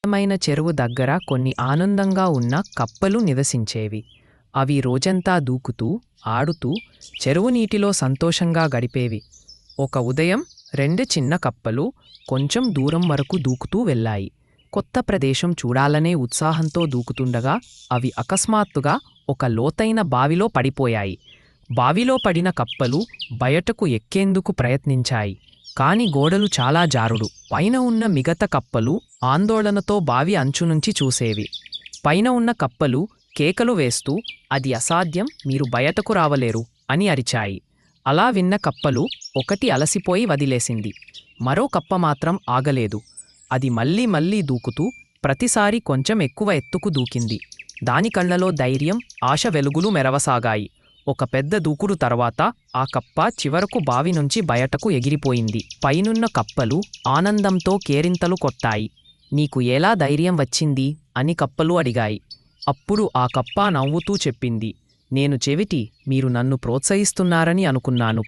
మైన చెరువు దగ్గర కొన్ని ఆనందంగా ఉన్న కప్పలు నివసించేవి. అవి రోజంతా దూకుతూ, ఆడుతూ చెరువు నీటిలో సంతోషంగా గడిపేవి. ఒక ఉదయం 2 చిన్న కప్పలు కొంచెం దూరం వరకు దూకుతూ వెళ్ళాయి. కొత్త ప్రదేశం చూడాలనే ఉత్సాహంతో దూకుతుండగా అవి అకస్మాత్తుగా ఒక లోతైన బావిలో పడిపోయాయి. బావిలో పడిన కప్పలు బయటకు ఎక్కేందుకు ప్రయత్నించాయి. కాని గోడలు చాలా జారుడు. పైన ఉన్న మిగతా కప్పలు ఆందోళనతో బావి అంచునుంచి చూసేవి. పైన ఉన్న కప్పలు కేకలు వేస్తూ అది అసాధ్యం, మీరు బయటకు రావలేరు అని అరిచాయి. అలా విన్న కప్పలు ఒకటి అలసిపోయి వదిలేసింది. మరో కప్ప మాత్రం ఆగలేదు. అది మళ్ళీ మళ్ళీ దూకుతూ ప్రతిసారి కొంచెం ఎక్కువ ఎత్తుకు దూకింది. దాని కళ్ళలో ధైర్యం, ఆశ వెలుగులు మెరవసాగాయి. ఒక పెద్ద దూకుడు తర్వాత ఆ కప్ప చివరకు బావి నుంచి బయటకు ఎగిరిపోయింది. పైనున్న కప్పలు ఆనందంతో కేరింతలు కొట్టాయి. నీకు ఎలా ధైర్యం వచ్చింది అని కప్పలు అడిగాయి. అప్పుడు ఆ కప్ప నవ్వుతూ చెప్పింది, నేను చెవిటి, మీరు నన్ను ప్రోత్సహిస్తున్నారని అనుకున్నాను.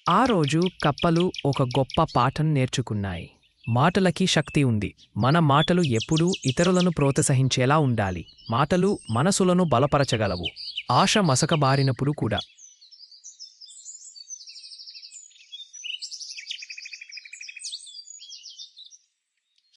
ఆ రోజు కప్పలు ఒక గొప్ప పాఠం నేర్చుకున్నాయి. మాటలకి శక్తి ఉంది. మన మాటలు ఎప్పుడూ ఇతరులను ప్రోత్సహించేలా ఉండాలి. మాటలు మనసులను బలపరచగలవు. ఆశ మసకబారినప్పుడు కూడా.